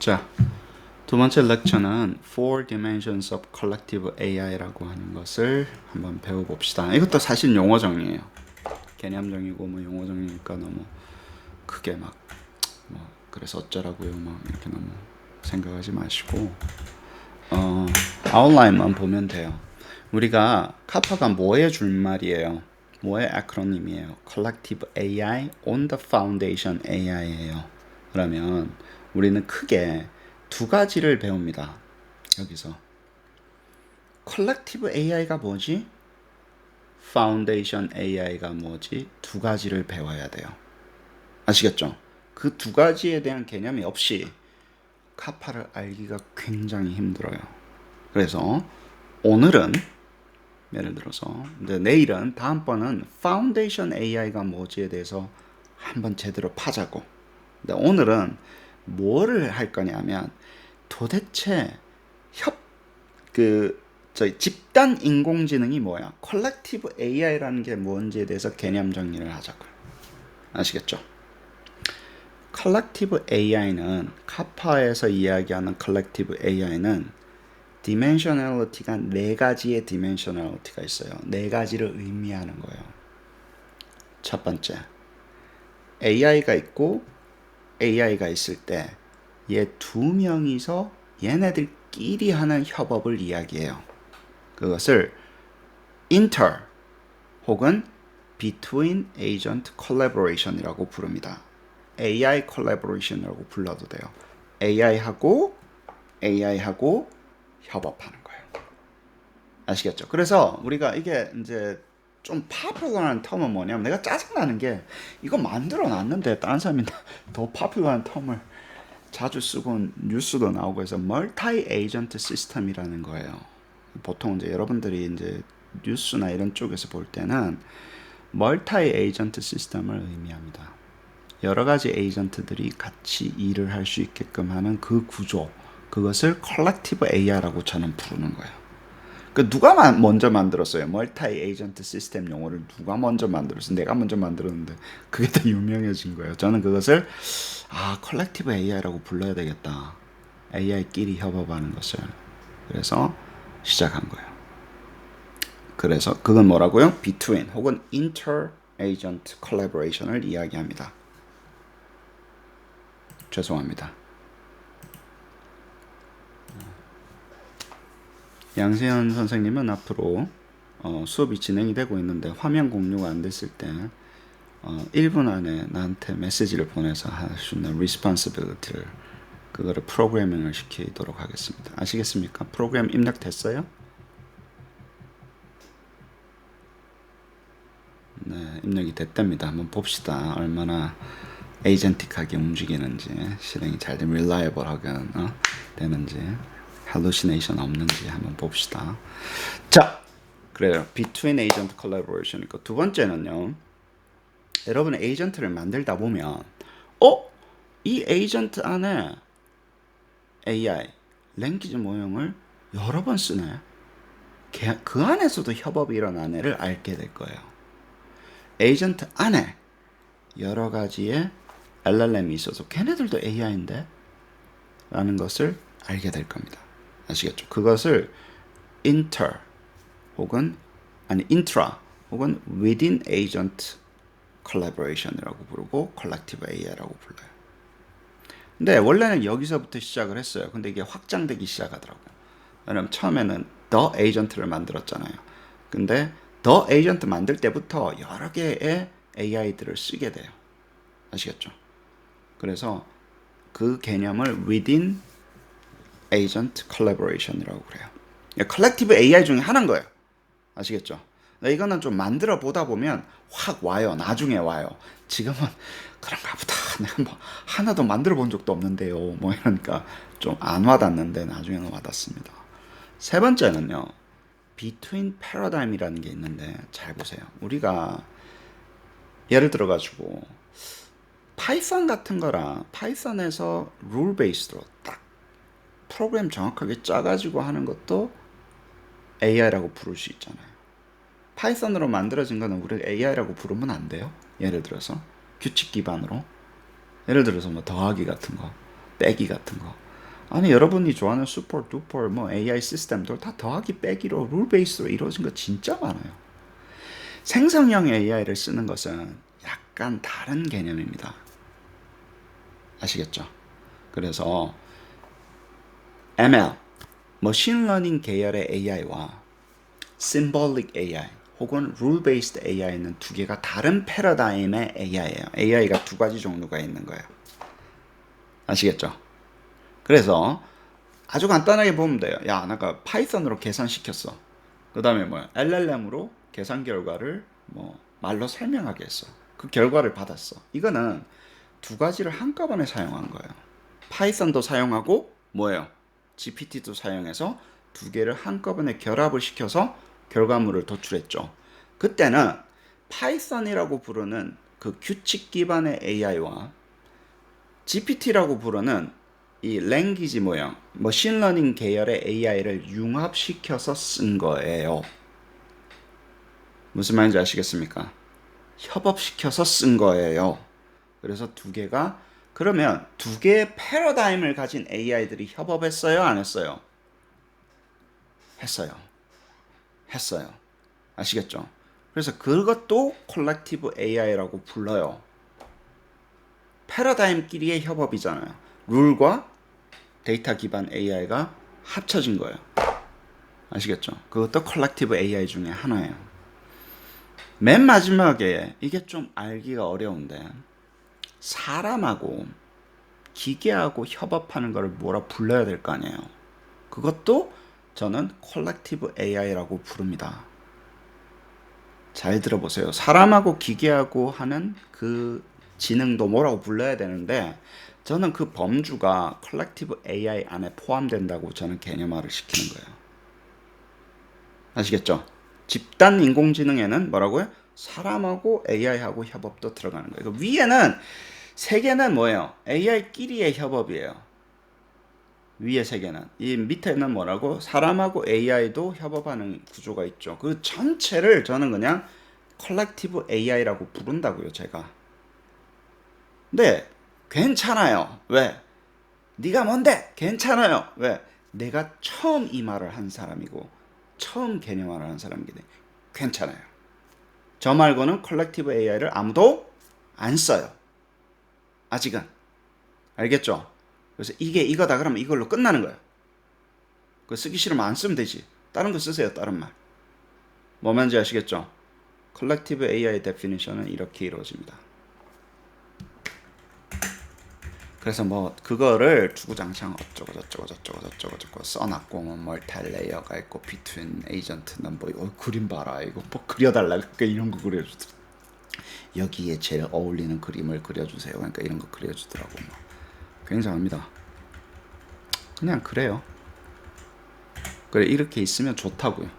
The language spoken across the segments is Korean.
자, 두 번째 렉처는 Four Dimensions of Collective AI라고 하는 것을 한번 배워봅시다. 이것도 사실 용어 정리예요. 개념 정의고 뭐 용어 정리니까 너무 크게 막 뭐 그래서 어쩌라고요 막 이렇게 너무 생각하지 마시고 아웃라인만 보면 돼요. 우리가 카파가 뭐의 줄말이에요? 뭐의 애크로님이에요? Collective AI on the Foundation AI예요. 그러면 우리는 크게 두 가지를 배웁니다. 여기서 Collective AI가 뭐지? Foundation AI가 뭐지? 두 가지를 배워야 돼요. 아시겠죠? 그 두 가지에 대한 개념이 없이 카파를 알기가 굉장히 힘들어요. 그래서 오늘은 예를 들어서 근데 내일은 다음번은 파운데이션 AI가 뭐지에 대해서 한번 제대로 파자고. 근데 오늘은 뭐를 할 거냐면 도대체 저희 집단 인공지능이 뭐야? 컬렉티브 AI라는 게 뭔지에 대해서 개념 정리를 하자고요. 아시겠죠? 컬렉티브 AI는 카파에서 이야기하는 컬렉티브 AI는 디멘셔널리티가 네 가지의 디멘셔널리티가 있어요. 네 가지를 의미하는 거예요. 첫 번째, AI가 있고 AI가 있을 때 얘 두 명이서 얘네들끼리 하는 협업을 이야기해요. 그것을 inter 혹은 between agent collaboration이라고 부릅니다. AI collaboration이라고 불러도 돼요. AI하고 협업하는 거예요. 아시겠죠? 그래서 우리가 이게 이제 좀 파퓰러한 텀은 뭐냐면 내가 짜증나는 게 이거 만들어 놨는데 다른 사람이 더 파퓰러한 텀을 자주 쓰고 뉴스도 나오고 해서 멀티 에이전트 시스템이라는 거예요. 보통 이제 여러분들이 이제 뉴스나 이런 쪽에서 볼 때는 멀티 에이전트 시스템을 의미합니다. 여러 가지 에이전트들이 같이 일을 할 수 있게끔 하는 그 구조, 그것을 컬렉티브 AI라고 저는 부르는 거예요. 그 누가 먼저 만들었어요? 멀티 에이전트 시스템 용어를 누가 먼저 만들었어요? 내가 먼저 만들었는데 그게 더 유명해진 거예요. 저는 그것을 컬렉티브 AI라고 불러야 되겠다. AI끼리 협업하는 것을. 그래서 시작한 거예요. 그래서 그건 뭐라고요? Between 혹은 Inter-Agent Collaboration을 이야기합니다. 죄송합니다. 양세현 선생님은 앞으로 수업이 진행이 되고 있는데 화면 공유가 안 됐을 때 1분 안에 나한테 메시지를 보내서 할 수 있는 responsibility를 그거를 프로그래밍을 시키도록 하겠습니다. 아시겠습니까? 프로그램 입력됐어요? 네, 입력이 됐답니다. 한번 봅시다. 얼마나 에이전틱하게 움직이는지, 실행이 잘 되면 reliable하게 되는지, hallucination 없는지 한번 봅시다. 자, 그래요. Between Agent Collaboration. 두 번째는요. 여러분 에이전트를 만들다 보면 이 에이전트 안에 AI, 랭귀지 모형을 여러 번 쓰네. 그 안에서도 협업이 일어나는 애를 알게 될 거예요. 에이전트 안에 여러 가지의 LLM이 있어서 걔네들도 AI인데? 라는 것을 알게 될 겁니다. 아시겠죠? 그것을 inter 혹은 intra 혹은 within agent collaboration이라고 부르고 collective AI라고 불러요. 근데 원래는 여기서부터 시작을 했어요. 근데 이게 확장되기 시작하더라고요. 왜냐면 처음에는 the agent를 만들었잖아요. 근데 the agent 만들 때부터 여러 개의 AI들을 쓰게 돼요. 아시겠죠? 그래서 그 개념을 within agent collaboration이라고 그래요. 컬렉티브 AI 중에 하나인 거예요. 아시겠죠? 이거는 좀 만들어 보다 보면 확 와요. 나중에 와요. 지금은 그런가 보다. 내가 뭐 하나도 만들어 본 적도 없는데요. 뭐 이러니까 좀 안 와닿는데 나중에는 와닿습니다. 세 번째는요. Between Paradigm이라는 게 있는데 잘 보세요. 우리가 예를 들어 가지고 파이썬 같은 거랑 파이썬에서 룰 베이스로 딱 프로그램 정확하게 짜가지고 하는 것도 AI라고 부를 수 있잖아요. 파이썬으로 만들어진 거는 우리가 AI라고 부르면 안 돼요. 예를 들어서 규칙 기반으로 예를 들어서 뭐 더하기 같은 거, 빼기 같은 거 아니 여러분이 좋아하는 슈퍼 두퍼 뭐 AI 시스템들 다 더하기 빼기로 룰 베이스로 이루어진 거 진짜 많아요. 생성형 AI를 쓰는 것은 약간 다른 개념입니다. 아시겠죠? 그래서 ML, 머신러닝 계열의 AI와 Symbolic AI 혹은 Rule Based AI는 두 개가 다른 패러다임의 AI예요. AI가 두 가지 종류가 있는 거예요. 아시겠죠? 그래서 아주 간단하게 보면 돼요. 야, 내가 파이썬으로 계산시켰어. 그 다음에 뭐야? LLM으로 계산 결과를 뭐 말로 설명하게 했어. 그 결과를 받았어. 이거는 두 가지를 한꺼번에 사용한 거예요. 파이썬도 사용하고 뭐예요? GPT도 사용해서 두 개를 한꺼번에 결합을 시켜서 결과물을 도출했죠. 그때는 파이썬이라고 부르는 그 규칙 기반의 AI와 GPT라고 부르는 이 랭귀지 모형, 머신러닝 계열의 AI를 융합시켜서 쓴 거예요. 무슨 말인지 아시겠습니까? 협업시켜서 쓴 거예요. 그래서 두 개가 그러면 두 개의 패러다임을 가진 AI들이 협업했어요? 안 했어요? 했어요. 했어요. 아시겠죠? 그래서 그것도 콜렉티브 AI라고 불러요. 패러다임끼리의 협업이잖아요. 룰과 데이터 기반 AI가 합쳐진 거예요. 아시겠죠? 그것도 콜렉티브 AI 중에 하나예요. 맨 마지막에 이게 좀 알기가 어려운데 사람하고 기계하고 협업하는 걸 뭐라 불러야 될 거 아니에요. 그것도 저는 콜렉티브 AI라고 부릅니다. 잘 들어보세요. 사람하고 기계하고 하는 그 지능도 뭐라고 불러야 되는데 저는 그 범주가 콜렉티브 AI 안에 포함된다고 저는 개념화를 시키는 거예요. 아시겠죠? 집단 인공지능에는 뭐라고요? 사람하고 AI하고 협업도 들어가는 거예요. 그 위에는 세 개는 뭐예요? AI끼리의 협업이에요. 위에 세 개는. 이 밑에는 뭐라고? 사람하고 AI도 협업하는 구조가 있죠. 그 전체를 저는 그냥 콜렉티브 AI라고 부른다고요, 제가. 근데 괜찮아요. 왜? 네가 뭔데? 괜찮아요. 왜? 내가 처음 이 말을 한 사람이고 처음 개념화를 한 사람이기 때문에 괜찮아요. 저 말고는 콜렉티브 AI를 아무도 안 써요. 아직은. 알겠죠? 그래서 이게 이거다 그러면 이걸로 끝나는 거예요. 그 쓰기 싫으면 안 쓰면 되지. 다른 거 쓰세요. 다른 말. 뭐 말인지 아시겠죠? 콜렉티브 AI 데피니션은 이렇게 이루어집니다. 그래서 뭐 그거를 주구장창 어쩌고 저쩌고 써놨고 뭐 멀티 레이어가 있고 비트윈 에이전트는 뭐 그림 봐라 이거 뭐 그려달라 그러니까 이런 거 그려주더라. 여기에 제일 어울리는 그림을 그려주세요. 그러니까 이런 거 그려주더라고. 뭐. 굉장합니다. 그냥 그래요. 그래 이렇게 있으면 좋다고요.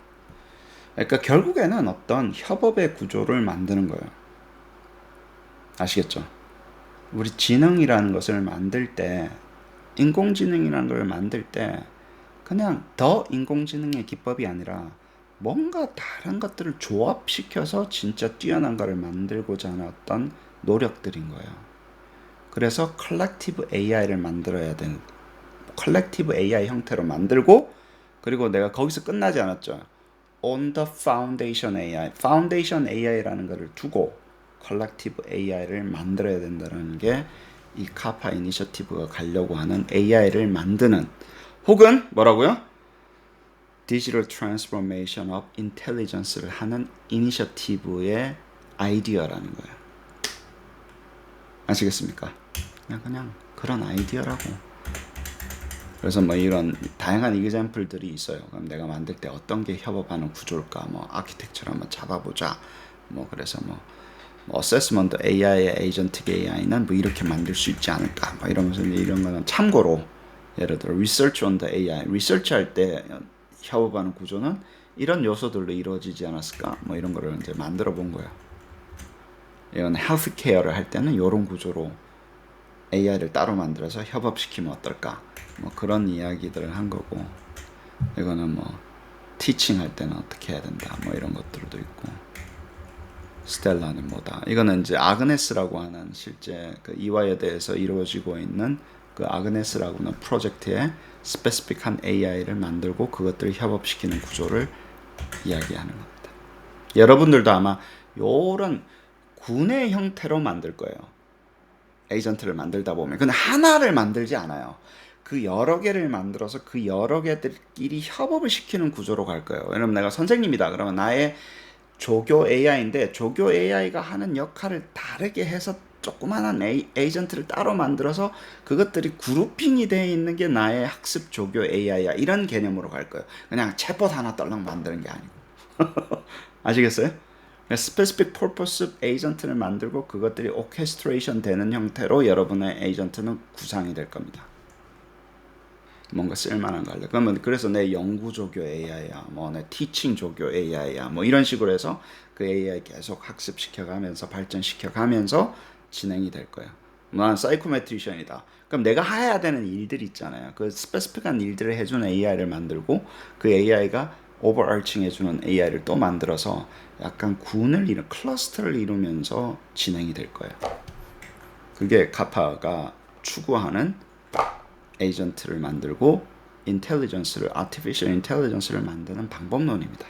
그러니까 결국에는 어떤 협업의 구조를 만드는 거예요. 아시겠죠? 우리 지능이라는 것을 만들 때 인공지능이라는 걸 만들 때 그냥 더 인공지능의 기법이 아니라 뭔가 다른 것들을 조합시켜서 진짜 뛰어난 거를 만들고자 하는 어떤 노력들인 거예요. 그래서 컬렉티브 AI를 만들어야 되는 컬렉티브 AI 형태로 만들고 그리고 내가 거기서 끝나지 않았죠. On the Foundation AI, Foundation AI라는 것을 두고 컬렉티브 AI를 만들어야 된다는 게 이 카파 이니셔티브가 가려고 하는 AI를 만드는 혹은 뭐라고요? Digital Transformation of Intelligence를 하는 이니셔티브의 아이디어라는 거예요. 아시겠습니까? 그냥 그런 아이디어라고. 그래서 뭐 이런 다양한 이그젬플들이 있어요. 그럼 내가 만들 때 어떤 게 협업하는 구조일까? 뭐 아키텍처를 한번 잡아보자. 뭐 그래서 뭐 어세스먼트 AI의 에이전틱 AI는 뭐 이렇게 만들 수 있지 않을까? 뭐 이러면서 이런 거는 참고로 예를 들어 리서치 온 더 AI, 리서치할 때 협업하는 구조는 이런 요소들로 이루어지지 않았을까? 뭐 이런 거를 이제 만들어 본 거예요. 이건 헬스케어를 할 때는 이런 구조로 AI를 따로 만들어서 협업시키면 어떨까? 뭐 그런 이야기들을 한 거고 이거는 뭐 티칭 할 때는 어떻게 해야 된다 뭐 이런 것들도 있고 스텔라는 뭐다 이거는 이제 아그네스라고 하는 실제 그 이화여대에서 이루어지고 있는 그 아그네스라고는 프로젝트에 스페시픽한 AI를 만들고 그것들을 협업시키는 구조를 이야기하는 겁니다. 여러분들도 아마 요런 군의 형태로 만들 거예요. 에이전트를 만들다 보면. 근데 하나를 만들지 않아요. 그 여러 개를 만들어서 그 여러 개들끼리 협업을 시키는 구조로 갈 거예요. 왜냐면 내가 선생님이다. 그러면 나의 조교 AI인데 조교 AI가 하는 역할을 다르게 해서 조그만한 에이전트를 따로 만들어서 그것들이 그룹핑이 되어 있는 게 나의 학습 조교 AI야. 이런 개념으로 갈 거예요. 그냥 챗봇 하나 떨렁 만드는 게 아니고. 아시겠어요? 스페시픽 퍼포스 에이전트를 만들고 그것들이 오케스트레이션 되는 형태로 여러분의 에이전트는 구상이 될 겁니다. 뭔가 쓸만한 거 할래. 그러면 그래서 내 연구 조교 AI야, 뭐 내 티칭 조교 AI야, 뭐 이런 식으로 해서 그 AI 계속 학습시켜가면서 발전시켜가면서 진행이 될 거야. 난 사이코메트리션이다. 그럼 내가 해야 되는 일들 있잖아요. 그 스페시픽한 일들을 해주는 AI를 만들고 그 AI가 오버알칭 해주는 AI를 또 만들어서 약간 클러스터를 이루면서 진행이 될 거예요. 그게 카파가 추구하는 에이전트를 만들고 아티피셜 인텔리전스를 만드는 방법론입니다.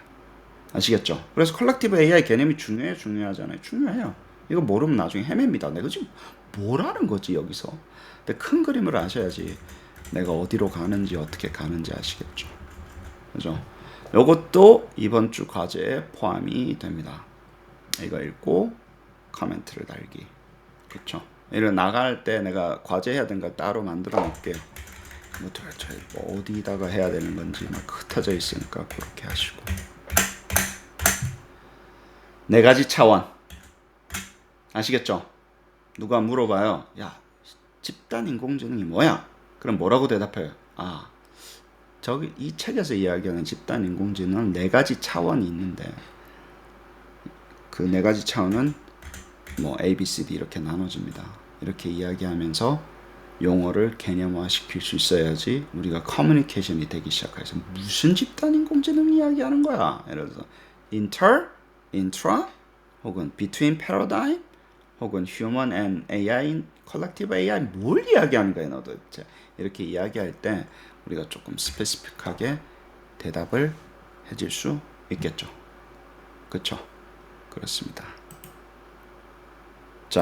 아시겠죠? 그래서 컬렉티브 AI 개념이 중요하잖아요. 중요해요. 이거 모르면 나중에 헤맵니다. 내가 지금 뭘 하는 거지 여기서? 근데 큰 그림을 아셔야지 내가 어디로 가는지 어떻게 가는지 아시겠죠? 그죠? 이것도 이번 주 과제에 포함이 됩니다. 이거 읽고 코멘트를 달기. 그렇죠? 이런 나갈 때 내가 과제해야 되는 걸 따로 만들어 놓을게요. 뭐 도대체 어디다가 해야 되는 건지 막 흩어져 있으니까 그렇게 하시고. 네 가지 차원 아시겠죠? 누가 물어봐요. 야, 집단 인공지능이 뭐야? 그럼 뭐라고 대답해요? 아, 저기 이 책에서 이야기하는 집단 인공지능은 네 가지 차원이 있는데 그 네 가지 차원은 뭐 A, B, C, D 이렇게 나눠집니다. 이렇게 이야기하면서 용어를 개념화 시킬 수 있어야지 우리가 커뮤니케이션이 되기 시작해서 무슨 집단 인공지능 이야기하는 거야? 예를 들어서 intra, 혹은 between paradigm, 혹은 human and AI, collective AI 뭘 이야기하는 거야 너 도대체? 이렇게 이야기할 때 우리가 조금 스페시픽하게 대답을 해줄 수 있겠죠. 그렇죠? 그렇습니다.